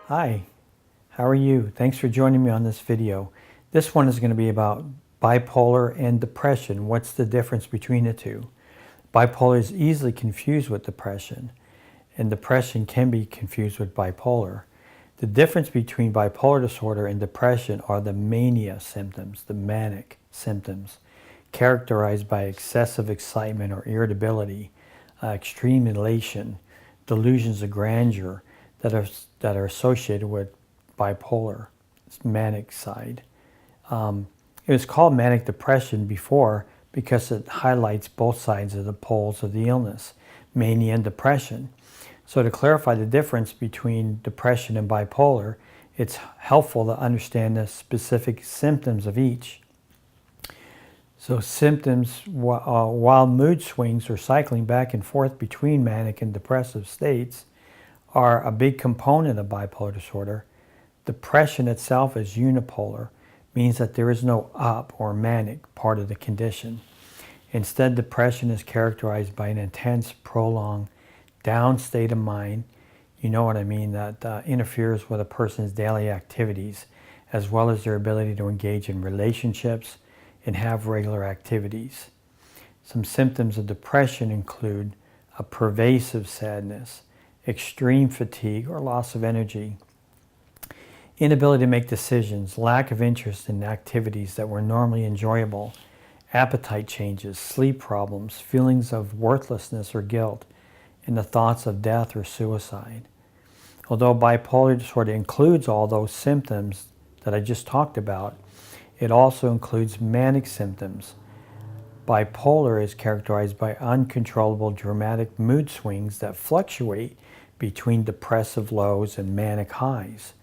Hi, how are you? Thanks for joining me on this video. This one is going to be about bipolar and depression. What's the difference between the two? Bipolar is easily confused with depression, and depression can be confused with bipolar. The difference between bipolar disorder and depression are the mania symptoms, the manic symptoms, characterized by excessive excitement or irritability, extreme elation, delusions of grandeur that are associated with bipolar, manic side. It was called manic depression before because it highlights both sides of the poles of the illness, mania and depression. So to clarify the difference between depression and bipolar, it's helpful to understand the specific symptoms of each. So symptoms, while mood swings or cycling back and forth between manic and depressive states are a big component of bipolar disorder, depression itself is unipolar, means that there is no up or manic part of the condition. Instead, depression is characterized by an intense, prolonged, down state of mind, you know what I mean, that interferes with a person's daily activities, as well as their ability to engage in relationships and have regular activities. Some symptoms of depression include a pervasive sadness, extreme fatigue or loss of energy, inability to make decisions, lack of interest in activities that were normally enjoyable, appetite changes, sleep problems, feelings of worthlessness or guilt, and the thoughts of death or suicide. Although bipolar disorder includes all those symptoms that I just talked about, it also includes manic symptoms. Bipolar is characterized by uncontrollable dramatic mood swings that fluctuate between depressive lows and manic highs.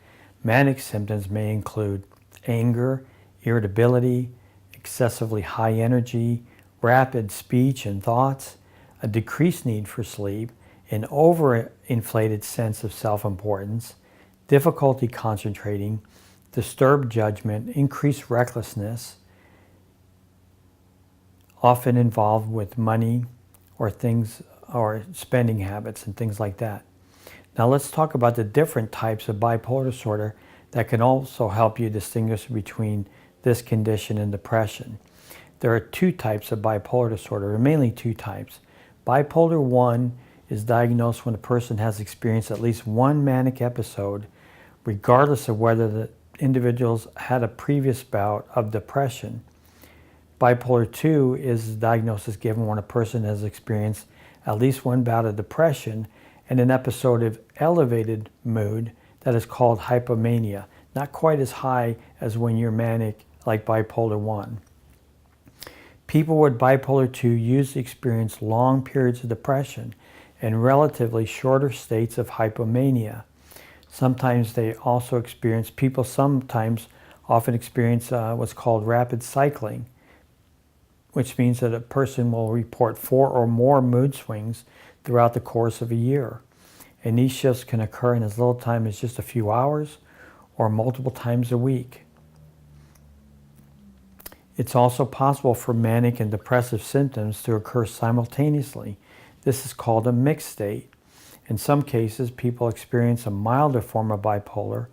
Manic symptoms may include anger, irritability, excessively high energy, rapid speech and thoughts, a decreased need for sleep, an overinflated sense of self-importance, difficulty concentrating, disturbed judgment, increased recklessness, often involved with money or things or spending habits and things like that. Now let's talk about the different types of bipolar disorder that can also help you distinguish between this condition and depression. There are two types of bipolar disorder, or mainly two types. Bipolar 1 is diagnosed when a person has experienced at least one manic episode, regardless of whether the individuals had a previous bout of depression. Bipolar 2 is the diagnosis given when a person has experienced at least one bout of depression and an episode of elevated mood that is called hypomania, not quite as high as when you're manic like bipolar 1. People with bipolar 2 usually experience long periods of depression and relatively shorter states of hypomania. Sometimes they also experience, people sometimes often experience what's called rapid cycling, which means that a person will report 4 or more mood swings throughout the course of a year. And these shifts can occur in as little time as just a few hours or multiple times a week. It's also possible for manic and depressive symptoms to occur simultaneously. This is called a mixed state. In some cases, people experience a milder form of bipolar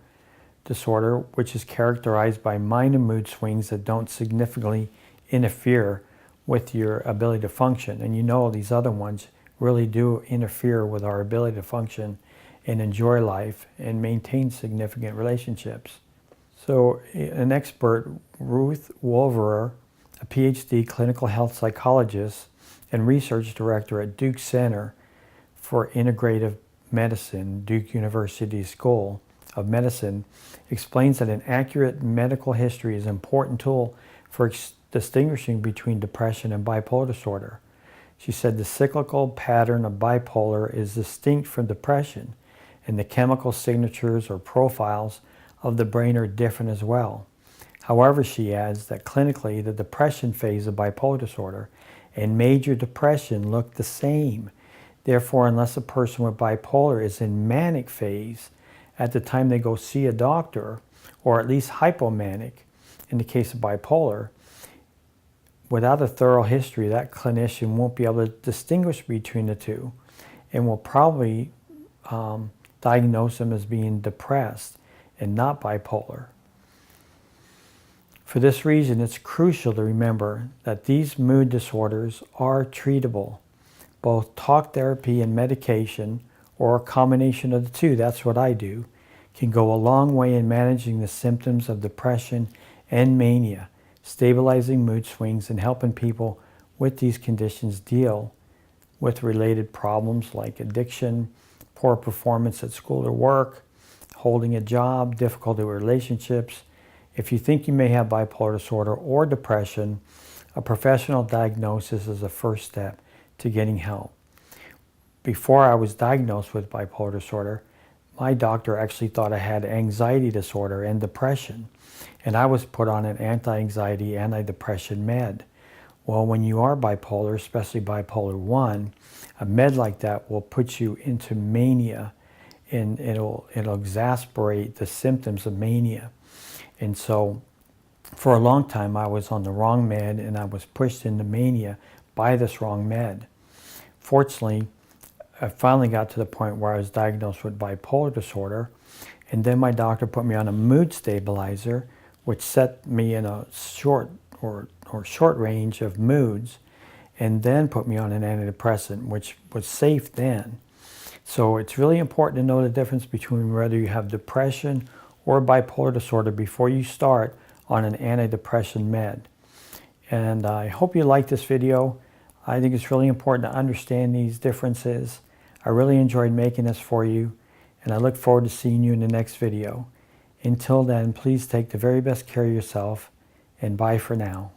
disorder, which is characterized by minor mood swings that don't significantly interfere with your ability to function. And you know these other ones really do interfere with our ability to function and enjoy life and maintain significant relationships. So an expert, Ruth Wolverer, a PhD clinical health psychologist and research director at Duke Center for Integrative Medicine, Duke University School of Medicine, explains that an accurate medical history is an important tool for distinguishing between depression and bipolar disorder. She said the cyclical pattern of bipolar is distinct from depression, and the chemical signatures or profiles of the brain are different as well. However, she adds that clinically the depression phase of bipolar disorder and major depression look the same. Therefore, unless a person with bipolar is in manic phase at the time they go see a doctor, or at least hypomanic in the case of bipolar, without a thorough history, that clinician won't be able to distinguish between the two and will probably diagnose them as being depressed and not bipolar. For this reason, it's crucial to remember that these mood disorders are treatable. Both talk therapy and medication, or a combination of the two, that's what I do, can go a long way in managing the symptoms of depression and mania, stabilizing mood swings, and helping people with these conditions deal with related problems like addiction, poor performance at school or work, holding a job, difficulty with relationships. If you think you may have bipolar disorder or depression, a professional diagnosis is the first step to getting help. Before I was diagnosed with bipolar disorder, my doctor actually thought I had anxiety disorder and depression, and I was put on an anti-anxiety, anti-depression med. Well, when you are bipolar, especially bipolar 1, a med like that will put you into mania, and it'll exacerbate the symptoms of mania. And so for a long time I was on the wrong med, and I was pushed into mania by this wrong med. Fortunately, I finally got to the point where I was diagnosed with bipolar disorder, and then my doctor put me on a mood stabilizer, which set me in a short range of moods, and then put me on an antidepressant, which was safe then. So it's really important to know the difference between whether you have depression or bipolar disorder before you start on an antidepressant med. And I hope you like this video. I think it's really important to understand these differences. I really enjoyed making this for you, and I look forward to seeing you in the next video. Until then, please take the very best care of yourself, and bye for now.